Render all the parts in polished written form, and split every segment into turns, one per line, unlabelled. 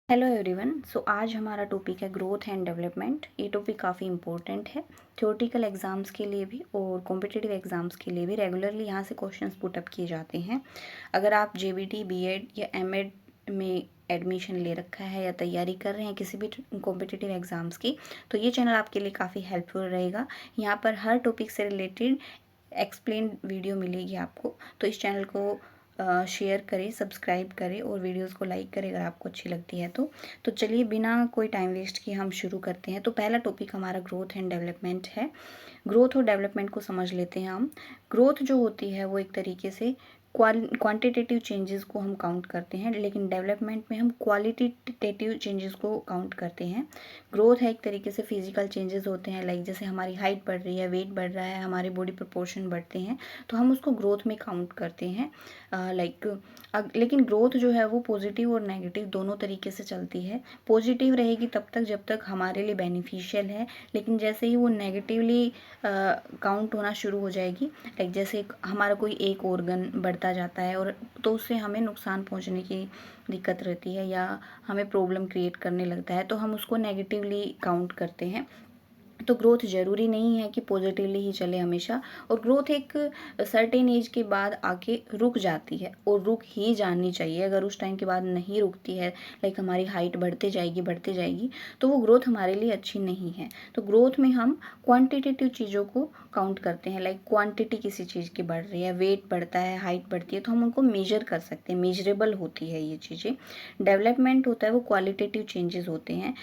Hello everyone. आज हमारा topic है ग्रोथ एंड डेवलपमेंट। ये टॉपिक काफ़ी इंपॉर्टेंट है थ्योरेटिकल एग्जाम्स के लिए भी और कॉम्पिटिटिव एग्जाम्स के लिए भी। रेगुलरली यहाँ से क्वेश्चंस पुटअप किए जाते हैं। अगर आप जेबीटी, बीएड या एमएड में एडमिशन ले रखा है या तैयारी कर रहे हैं किसी भी कॉम्पिटिटिव एग्ज़ाम्स की, तो ये चैनल आपके लिए काफ़ी हेल्पफुल रहेगा। यहाँ पर हर टॉपिक से रिलेटेड एक्सप्लेन वीडियो मिलेगी आपको। तो इस चैनल को शेयर करें, सब्सक्राइब करें और वीडियोस को लाइक करें अगर आपको अच्छी लगती है तो चलिए बिना कोई टाइम वेस्ट किए हम शुरू करते हैं। तो पहला टॉपिक हमारा ग्रोथ एंड डेवलपमेंट है। ग्रोथ और डेवलपमेंट को समझ लेते हैं हम। ग्रोथ जो होती है वो एक तरीके से क्वांटिटेटिव चेंजेस को हम काउंट करते हैं, लेकिन डेवलपमेंट में हम क्वालिटेटिव चेंजेस को काउंट करते हैं। ग्रोथ है एक तरीके से फिजिकल चेंजेस होते हैं, लाइक जैसे हमारी हाइट बढ़ रही है, वेट बढ़ रहा है, हमारे बॉडी प्रोपोर्शन बढ़ते हैं, तो हम उसको ग्रोथ में काउंट करते हैं। लेकिन ग्रोथ जो है वो पॉजिटिव और नेगेटिव दोनों तरीके से चलती है। पॉजिटिव रहेगी तब तक जब तक हमारे लिए बेनिफिशियल है, लेकिन जैसे ही वो नेगेटिवली काउंट होना शुरू हो जाएगी, लाइक जैसे हमारा कोई एक ऑर्गन बढ़ता जाता है और तो उससे हमें नुकसान पहुंचने की दिक्कत रहती है या हमें प्रॉब्लम क्रिएट करने लगता है, तो हम उसको नेगेटिवली काउंट करते हैं। तो ग्रोथ ज़रूरी नहीं है कि पॉजिटिवली ही चले हमेशा, और ग्रोथ एक सर्टेन एज के बाद आके रुक जाती है और रुक ही जानी चाहिए। अगर उस टाइम के बाद नहीं रुकती है, लाइक हमारी हाइट बढ़ते जाएगी तो वो ग्रोथ हमारे लिए अच्छी नहीं है। तो ग्रोथ में हम क्वांटिटेटिव चीज़ों को काउंट करते हैं, लाइक क्वांटिटी किसी चीज़ की बढ़ रही है, वेट बढ़ता है, हाइट बढ़ती है, तो हम उनको मेजर कर सकते हैं, मेजरेबल होती है ये चीज़ें। डेवलपमेंट होता है वो क्वालिटेटिव चेंजेस होते हैं।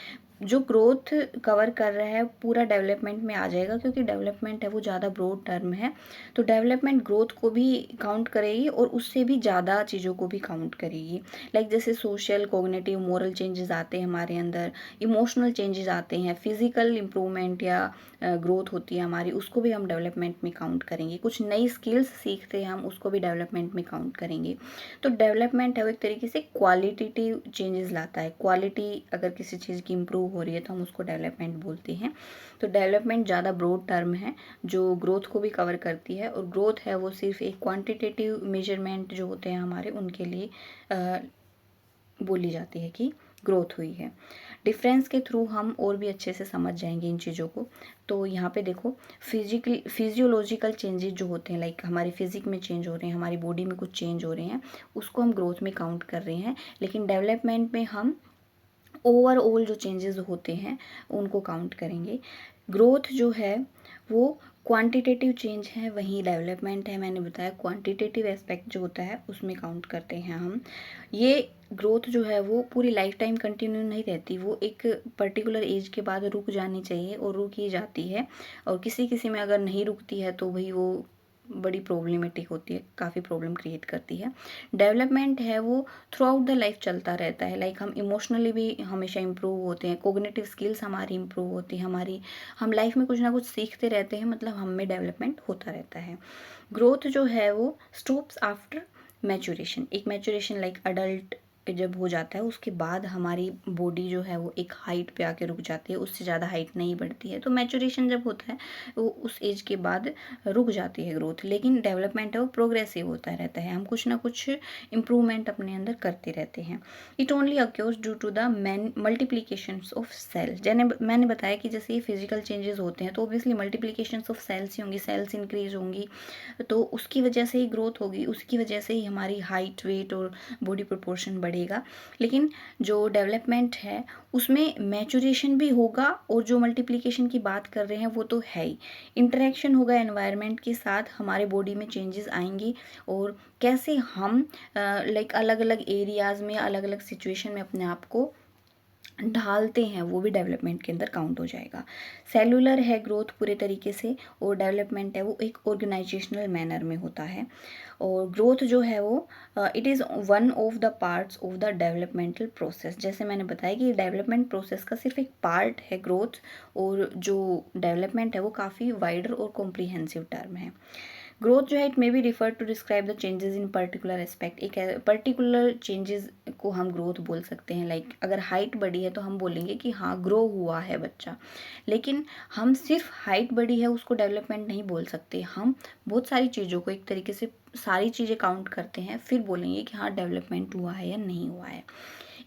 जो ग्रोथ कवर कर रहा है पूरा डेवलपमेंट में आ जाएगा, क्योंकि डेवलपमेंट है वो ज़्यादा ब्रॉड टर्म है। तो डेवलपमेंट ग्रोथ को भी काउंट करेगी और उससे भी ज़्यादा चीज़ों को भी काउंट करेगी। लाइक जैसे सोशल, कॉग्निटिव, मोरल चेंजेस आते हैं हमारे अंदर, इमोशनल चेंजेस आते हैं, फिजिकल इम्प्रूवमेंट या ग्रोथ होती है हमारी, उसको भी हम डेवलपमेंट में काउंट करेंगे। कुछ नई स्किल्स सीखते हैं हम, उसको भी डेवलपमेंट में काउंट करेंगे। तो डेवलपमेंट है वो एक तरीके से क्वालिटेटिव चेंजेस लाता है। क्वालिटी अगर किसी चीज़ की इम्प्रूव हो रही है तो हम उसको डेवलपमेंट बोलते हैं। तो डेवलपमेंट ज़्यादा ब्रॉड टर्म है जो ग्रोथ को भी कवर करती है, और ग्रोथ है वो सिर्फ एक क्वांटिटेटिव मेजरमेंट जो होते हैं हमारे, उनके लिए बोली जाती है कि ग्रोथ हुई है। डिफरेंस के थ्रू हम और भी अच्छे से समझ जाएंगे इन चीज़ों को। तो यहाँ पे देखो, फिजियोलॉजिकल चेंजेस जो होते हैं, लाइक हमारी फिजिक में चेंज हो रहे हैं, हमारी बॉडी में कुछ चेंज हो रहे हैं, उसको हम ग्रोथ में काउंट कर रहे हैं। लेकिन डेवलपमेंट में हम ओवरऑल जो चेंजेस होते हैं उनको काउंट करेंगे। ग्रोथ जो है वो क्वांटिटेटिव चेंज है, वहीं डेवलपमेंट है मैंने बताया क्वांटिटेटिव एस्पेक्ट जो होता है उसमें काउंट करते हैं हम। ये ग्रोथ जो है वो पूरी लाइफ टाइम कंटिन्यू नहीं रहती, वो एक पर्टिकुलर एज के बाद रुक जानी चाहिए और रुक ही जाती है। और किसी किसी में अगर नहीं रुकती है तो भाई वो बड़ी प्रॉब्लमेटिक होती है, काफ़ी प्रॉब्लम क्रिएट करती है। डेवलपमेंट है वो थ्रू आउट द लाइफ चलता रहता है, लाइक हम इमोशनली भी हमेशा इम्प्रूव होते हैं, कोग्निटिव स्किल्स हमारी इम्प्रूव होती है, हम लाइफ में कुछ ना कुछ सीखते रहते हैं, मतलब हम में डेवलपमेंट होता रहता है। ग्रोथ जो है वो स्टॉप्स आफ्टर मैचुरेशन। एक मैचुरेशन लाइक अडल्ट जब हो जाता है उसके बाद हमारी बॉडी जो है वो एक हाइट पे आके रुक जाती है, उससे ज़्यादा हाइट नहीं बढ़ती है। तो मैचुरेशन जब होता है वो उस एज के बाद रुक जाती है ग्रोथ। लेकिन डेवलपमेंट है वो प्रोग्रेसिव होता रहता है, हम कुछ ना कुछ इम्प्रूवमेंट अपने अंदर करते रहते हैं। It only occurs due to the multiplications of cell. जैसे मैंने बताया कि जैसे ये फिजिकल चेंजेस होते हैं तो ऑब्वियसली मल्टीप्लीकेशंस ऑफ सेल्स ही होंगी, सेल्स इंक्रीज होंगी, तो उसकी वजह से ही ग्रोथ होगी, उसकी वजह से ही हमारी हाइट, वेट और बॉडी प्रोपोर्शन बढ़ेगा। लेकिन जो डेवलपमेंट है उसमें मैचुरेशन भी होगा, और जो मल्टीप्लिकेशन की बात कर रहे हैं वो तो है ही, इंटरेक्शन होगा एनवायरनमेंट के साथ, हमारे बॉडी में चेंजेस आएंगी, और कैसे हम लाइक अलग अलग एरियाज़ में, अलग अलग सिचुएशन में अपने आप को ढालते हैं, वो भी डेवलपमेंट के अंदर काउंट हो जाएगा। सेलुलर है ग्रोथ पूरे तरीके से, और डेवलपमेंट है वो एक ऑर्गेनाइजेशनल मैनर में होता है। और ग्रोथ जो है वो it is one of the parts of the developmental process. जैसे मैंने बताया कि डेवलपमेंट प्रोसेस का सिर्फ एक पार्ट है ग्रोथ, और जो डेवलपमेंट है वो काफ़ी वाइडर और कॉम्प्रिहेंसिव टर्म है। ग्रोथ जो है it may be refer to describe the changes in particular aspect. एक पर्टिकुलर चेंजेस को हम ग्रोथ बोल सकते हैं, लाइक अगर हाइट बढ़ी है तो हम बोलेंगे कि हाँ ग्रो हुआ है बच्चा। लेकिन हम सिर्फ हाइट बढ़ी है उसको डेवलपमेंट नहीं बोल सकते, हम बहुत सारी चीज़ों को एक तरीके से सारी चीज़ें काउंट करते हैं फिर बोलेंगे कि हाँ डेवलपमेंट हुआ है या नहीं हुआ है।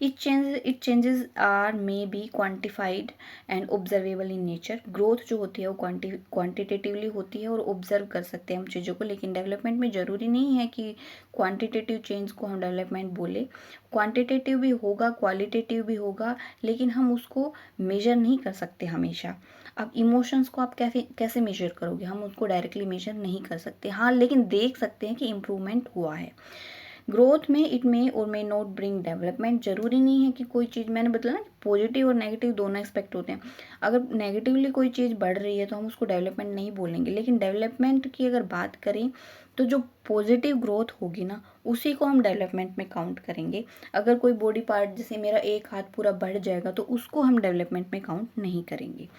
It changes are may be quantified and observable in nature. Growth जो होती है वो क्वान्टिटेटिवली होती है और ऑब्जर्व कर सकते हैं हम चीज़ों को, लेकिन डेवलपमेंट में ज़रूरी नहीं है कि क्वान्टिटेटिव चेंज को हम डेवलपमेंट बोले। क्वान्टिटेटिव भी होगा, क्वालिटेटिव भी होगा, लेकिन हम उसको मेजर नहीं कर सकते हमेशा। अब इमोशंस को आप कैसे मेजर करोगे, हम उसको डायरेक्टली मेजर नहीं कर सकते। हाँ, लेकिन देख सकते हैं कि इम्प्रूवमेंट हुआ है। ग्रोथ में इट मे और मे नॉट ब्रिंग डेवलपमेंट। जरूरी नहीं है कि कोई चीज़, मैंने बताया ना पॉजिटिव और नेगेटिव दोनों एक्सपेक्ट होते हैं। अगर नेगेटिवली कोई चीज़ बढ़ रही है तो हम उसको डेवलपमेंट नहीं बोलेंगे, लेकिन डेवलपमेंट की अगर बात करें तो जो पॉजिटिव ग्रोथ होगी ना उसी को हम डेवलपमेंट में काउंट करेंगे। अगर कोई बॉडी पार्ट, जैसे मेरा एक हाथ पूरा बढ़ जाएगा, तो उसको हम डेवलपमेंट में काउंट नहीं करेंगे।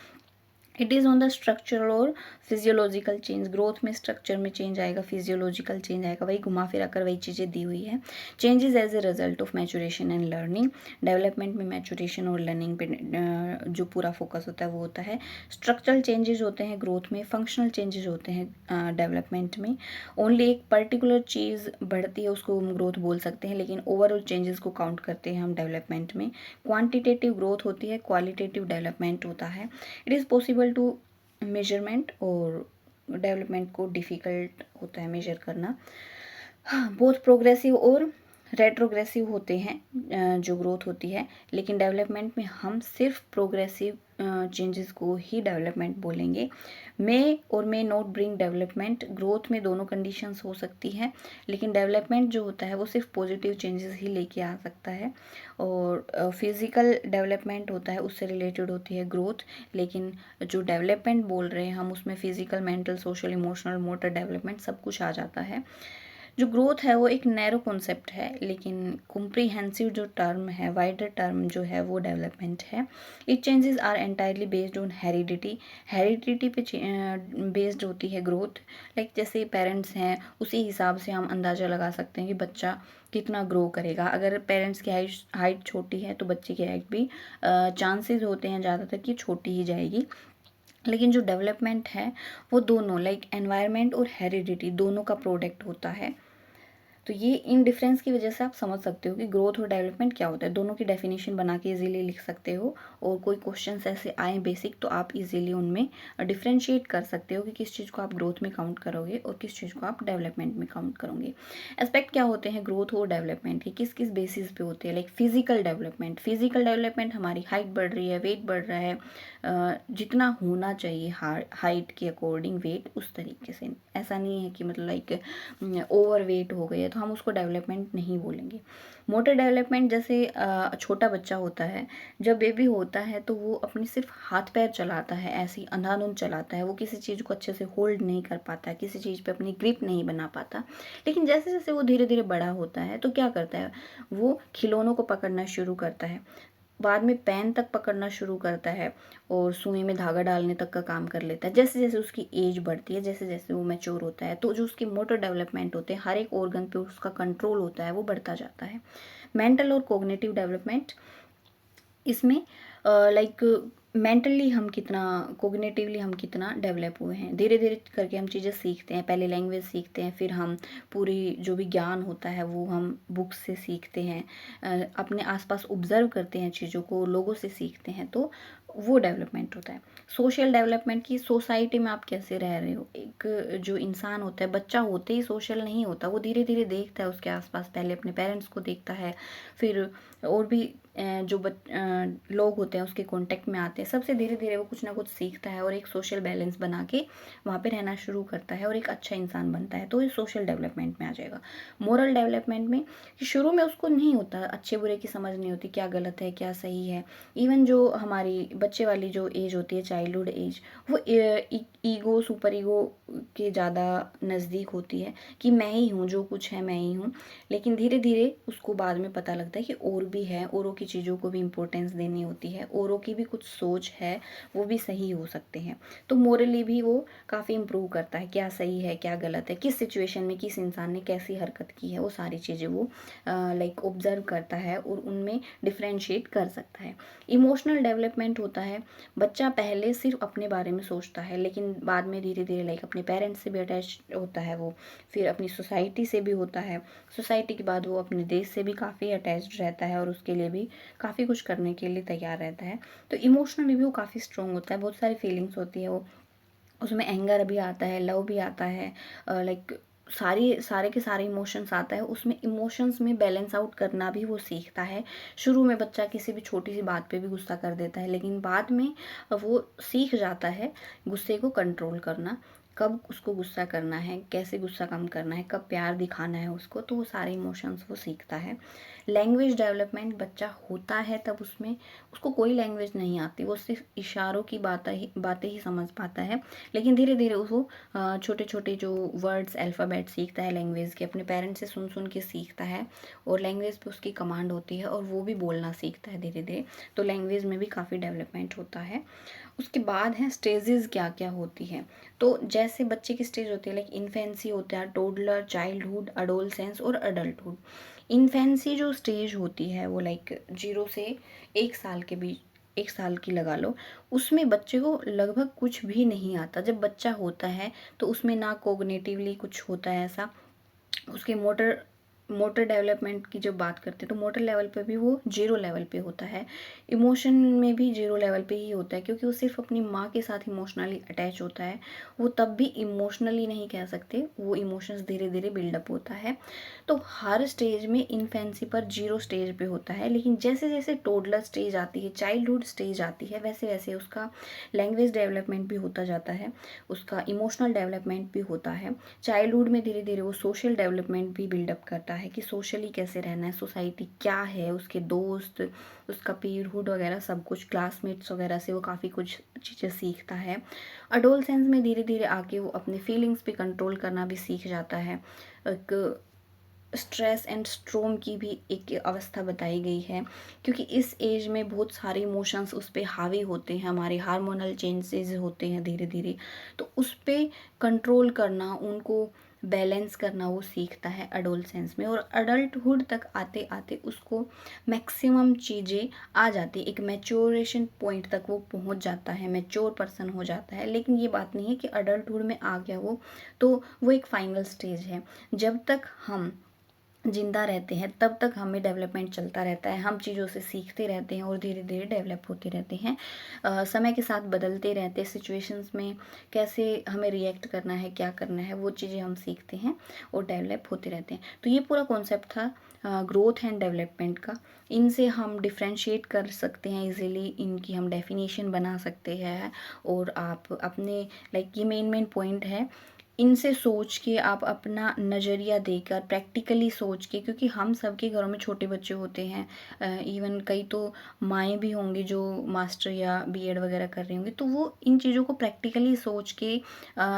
It is on the structural और फिजियोलॉजिकल चेंज। ग्रोथ में स्ट्रक्चर में चेंज आएगा, फिजियोलॉजिकल चेंज आएगा, वही घुमा फिरा कर वही चीज़ें दी हुई है। Changes as a result of maturation and learning. Development में मैचुरेशन और लर्निंग पे जो पूरा फोकस होता है वो होता है। स्ट्रक्चरल चेंजेस होते हैं ग्रोथ में, फंक्शनल चेंजेस होते हैं डेवलपमेंट में। ओनली एक पर्टिकुलर चीज़ बढ़ती है उसको हम ग्रोथ बोल सकते हैं, लेकिन ओवरऑल चेंजेस को काउंट करते हैं हम डेवलपमेंट में। क्वान्टिटेटिव ग्रोथ होती है, क्वालिटेटिव डेवलपमेंट होता है। It is possible to measurement, और डेवलपमेंट को डिफ़िकल्ट होता है मेजर करना। हाँ, बहुत प्रोग्रेसिव और रेट्रोग्रेसिव होते हैं जो ग्रोथ होती है, लेकिन डेवलपमेंट में हम सिर्फ प्रोग्रेसिव चेंजेस को ही डेवलपमेंट बोलेंगे। मे और may not bring development. Growth में दोनों कंडीशंस हो सकती हैं, लेकिन डेवलपमेंट जो होता है वो सिर्फ पॉजिटिव चेंजेस ही लेके आ सकता है। और फिज़िकल डेवलपमेंट होता है, उससे रिलेटेड होती है ग्रोथ, लेकिन जो डेवलपमेंट बोल रहे हैं हम उसमें physical, mental, social, emotional, motor development सब कुछ आ जाता है। जो ग्रोथ है वो एक नैरो कॉन्सेप्ट है, लेकिन कॉम्प्रिहेंसिव जो टर्म है, वाइडर टर्म जो है वो डेवलपमेंट है। It changes are entirely based on heredity. Heredity पे बेस्ड होती है ग्रोथ। लाइक जैसे पेरेंट्स हैं उसी हिसाब से हम अंदाज़ा लगा सकते हैं कि बच्चा कितना ग्रो करेगा। अगर पेरेंट्स की हाइट छोटी है तो बच्चे की हाइट भी चांसेस होते हैं ज़्यादातर कि छोटी ही जाएगी। लेकिन जो डेवलपमेंट है वो दोनों, लाइक एनवायरनमेंट और हेरिडिटी दोनों का प्रोडक्ट होता है। तो ये इन डिफरेंस की वजह से आप समझ सकते हो कि ग्रोथ और डेवलपमेंट क्या होता है। दोनों की डेफिनेशन बना के इजीली लिख सकते हो, और कोई क्वेश्चंस ऐसे आए बेसिक तो आप इजीली उनमें डिफ्रेंशिएट कर सकते हो कि किस चीज़ को आप ग्रोथ में काउंट करोगे और किस चीज़ को आप डेवलपमेंट में काउंट करोगे। एस्पेक्ट क्या होते हैं ग्रोथ और डेवलपमेंट के, किस किस बेसिस पे होते हैं। Like physical development, physical development हमारी हाइट बढ़ रही है, वेट बढ़ रहा है, जितना होना चाहिए हाइट के अकॉर्डिंग वेट उस तरीके से। ऐसा नहीं है कि मतलब लाइक ओवर वेट हो गई है तो हम उसको डेवलपमेंट नहीं बोलेंगे। मोटर डेवलपमेंट, जैसे छोटा बच्चा होता है, जब बेबी होता है तो वो अपनी सिर्फ हाथ पैर चलाता है, ऐसे ही अंधाधुंध चलाता है, वो किसी चीज़ को अच्छे से होल्ड नहीं कर पाता है, किसी चीज़ पे अपनी ग्रिप नहीं बना पाता। लेकिन जैसे जैसे वो धीरे धीरे बड़ा होता है तो क्या करता है, वो खिलौनों को पकड़ना शुरू करता है, बाद में पेन तक पकड़ना शुरू करता है, और सुई में धागा डालने तक का काम कर लेता है। जैसे जैसे उसकी एज बढ़ती है, जैसे जैसे वो मैच्योर होता है, तो जो उसके मोटर डेवलपमेंट होते हैं, हर एक ऑर्गन पे उसका कंट्रोल होता है, वो बढ़ता जाता है। मेंटल और कोग्निटिव डेवलपमेंट, इसमें लाइक मेंटली हम कितना, कोग्निटिवली हम कितना डेवलप हुए हैं। धीरे धीरे करके हम चीज़ें सीखते हैं, पहले लैंग्वेज सीखते हैं, फिर हम पूरी जो भी ज्ञान होता है वो हम बुक्स से सीखते हैं, अपने आसपास ऑब्जर्व करते हैं चीज़ों को, लोगों से सीखते हैं, तो वो डेवलपमेंट होता है। सोशल डेवलपमेंट की, सोसाइटी में आप कैसे रह रहे हो। एक जो इंसान होता है, बच्चा होते ही सोशल नहीं होता, वो धीरे धीरे देखता है उसके आसपास, पहले अपने पेरेंट्स को देखता है, फिर और भी जो लोग होते हैं उसके कांटेक्ट में आते हैं, सबसे धीरे धीरे वो कुछ ना कुछ सीखता है और एक सोशल बैलेंस बना के वहाँ पे रहना शुरू करता है और एक अच्छा इंसान बनता है, तो ये सोशल डेवलपमेंट में आ जाएगा। मोरल डेवलपमेंट में कि शुरू में उसको नहीं होता, अच्छे बुरे की समझ नहीं होती, क्या गलत है क्या सही है। इवन जो हमारी बच्चे वाली जो एज होती है, चाइल्डहुड एज, वो ईगो, सुपर ईगो के ज़्यादा नज़दीक होती है कि मैं ही हूँ, जो कुछ है मैं ही हूँ। लेकिन धीरे धीरे उसको बाद में पता लगता है कि और भी है, औरों की चीज़ों को भी इम्पोर्टेंस देनी होती है, औरों की भी कुछ सोच है, वो भी सही हो सकते हैं। तो मोरली भी वो काफ़ी इम्प्रूव करता है, क्या सही है क्या गलत है, किस सिचुएशन में किस इंसान ने कैसी हरकत की है, वो सारी चीज़ें वो लाइक ऑब्जर्व करता है और उनमें डिफ्रेंशिएट कर सकता है। इमोशनल डेवलपमेंट होता है, बच्चा पहले सिर्फ अपने बारे में सोचता है, लेकिन बाद में धीरे धीरे लाइक अपने पेरेंट्स से भी अटैच होता है वो, फिर अपनी सोसाइटी से भी होता है, सोसाइटी के बाद वो अपने देश से भी काफ़ी अटैच्ड रहता है और उसके लिए भी काफ़ी कुछ करने के लिए तैयार रहता है। तो इमोशनली भी वो काफ़ी स्ट्रॉन्ग होता है, बहुत सारी फीलिंग्स होती है वो, उसमें एंगर भी आता है, लव भी आता है, लाइक सारे के सारे इमोशंस आता है उसमें। इमोशंस में बैलेंस आउट करना भी वो सीखता है। शुरू में बच्चा किसी भी छोटी सी बात पे भी गुस्सा कर देता है, लेकिन बाद में वो सीख जाता है गुस्से को कंट्रोल करना, कब उसको गुस्सा करना है, कैसे गुस्सा कम करना है, कब प्यार दिखाना है उसको, तो वो सारे इमोशंस वो सीखता है। लैंग्वेज डेवलपमेंट बच्चा होता है तब उसमें उसको कोई लैंग्वेज नहीं आती, वो सिर्फ इशारों की बातें ही समझ पाता है, लेकिन धीरे धीरे वो छोटे छोटे जो वर्ड्स अल्फ़ाबेट सीखता है लैंग्वेज के, अपने पेरेंट्स से सुन सुन के सीखता है, और लैंग्वेज पे उसकी कमांड होती है और वो भी बोलना सीखता है धीरे धीरे। तो लैंग्वेज में भी काफ़ी डेवलपमेंट होता है। उसके बाद हैं स्टेजेस क्या क्या होती हैं। तो जैसे बच्चे की स्टेज होती है लाइक इन्फेंसी होता है, टोडलर, चाइल्डहुड, अडोलसेंस और अडल्टहुड। इन्फेंसी जो स्टेज होती है वो लाइक 0 से 1 साल के बीच, 1 साल की लगा लो, उसमें बच्चे को लगभग कुछ भी नहीं आता। जब बच्चा होता है तो उसमें ना कोग्निटिवली कुछ होता है ऐसा, उसके मोटर मोटर डेवलपमेंट की जब बात करते हैं तो मोटर लेवल पे भी वो 0 लेवल पे होता है। इमोशन में भी 0 लेवल पे ही होता है, क्योंकि वो सिर्फ अपनी माँ के साथ इमोशनली अटैच होता है। वो तब भी इमोशनली नहीं कह सकते, वो इमोशंस धीरे धीरे बिल्डअप होता है। तो हर स्टेज में इन्फेंसी पर 0 स्टेज पे होता है, लेकिन जैसे जैसे टोडलर स्टेज आती है, चाइल्डहुड स्टेज आती है, वैसे वैसे उसका लैंग्वेज डेवलपमेंट भी होता जाता है, उसका इमोशनल डेवलपमेंट भी होता है। चाइल्डहुड में धीरे धीरे वो सोशल डेवलपमेंट भी बिल्डअप करता है कि सोशली कैसे रहना है, सोसाइटी क्या है, उसके दोस्त, उसका पीयरहुड वगैरह सब कुछ, क्लासमेट्स वगैरह से वो काफ़ी कुछ चीज़ें सीखता है। अडोलसेंस में धीरे धीरे आके वो अपने फीलिंग्स पे कंट्रोल करना भी सीख जाता है। एक स्ट्रेस एंड स्ट्रोम की भी एक अवस्था बताई गई है, क्योंकि इस एज में बहुत सारे इमोशंस उस पर हावी होते हैं, हमारे हार्मोनल चेंजेस होते हैं धीरे धीरे, तो उस पर कंट्रोल करना, उनको बैलेंस करना वो सीखता है अडोलसेंस में। और अडल्टहुड तक आते आते उसको मैक्सिमम चीज़ें आ जाती है, एक मैच्योरेशन पॉइंट तक वो पहुंच जाता है, मैच्योर पर्सन हो जाता है। लेकिन ये बात नहीं है कि अडल्टहुड में आ गया वो तो वो एक फाइनल स्टेज है। जब तक हम जिंदा रहते हैं तब तक हमें डेवलपमेंट चलता रहता है, हम चीज़ों से सीखते रहते हैं और धीरे धीरे डेवलप होते रहते हैं। समय के साथ बदलते रहते हैं, सिचुएशंस में कैसे हमें रिएक्ट करना है, क्या करना है, वो चीज़ें हम सीखते हैं और डेवलप होते रहते हैं। तो ये पूरा कॉन्सेप्ट था ग्रोथ एंड डेवलपमेंट का। इनसे हम डिफ्रेंशिएट कर सकते हैं इजीली, इनकी हम डेफिनेशन बना सकते हैं, और आप अपने लाइक ये मेन पॉइंट है, इनसे सोच के आप अपना नज़रिया देकर प्रैक्टिकली सोच के, क्योंकि हम सबके घरों में छोटे बच्चे होते हैं, इवन कई तो माएँ भी होंगी जो मास्टर या बीएड वगैरह कर रही होंगी, तो वो इन चीज़ों को प्रैक्टिकली सोच के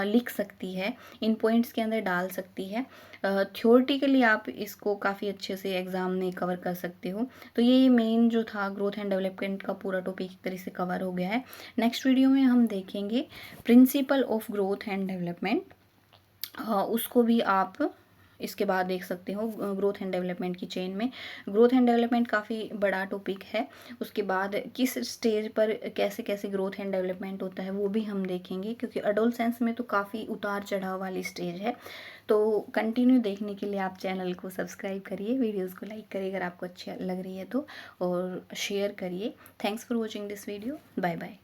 लिख सकती है, इन पॉइंट्स के अंदर डाल सकती है। थ्योरेटिकली आप इसको काफ़ी अच्छे से एग्ज़ाम में कवर कर सकते हो। तो ये मेन जो था ग्रोथ एंड डेवलपमेंट का पूरा टॉपिक एक तरह से कवर हो गया है। नेक्स्ट वीडियो में हम देखेंगे principle of growth and development, हाँ उसको भी आप इसके बाद देख सकते हो। ग्रोथ एंड डेवलपमेंट की चेन में ग्रोथ एंड डेवलपमेंट काफ़ी बड़ा टॉपिक है, उसके बाद किस स्टेज पर कैसे कैसे ग्रोथ एंड डेवलपमेंट होता है वो भी हम देखेंगे, क्योंकि अडोलसेंस में तो काफ़ी उतार चढ़ाव वाली स्टेज है। तो कंटिन्यू देखने के लिए आप चैनल को सब्सक्राइब करिए, वीडियोज़ को लाइक करिए अगर आपको अच्छी लग रही है तो, और शेयर करिए। Thanks for watching this video, bye bye.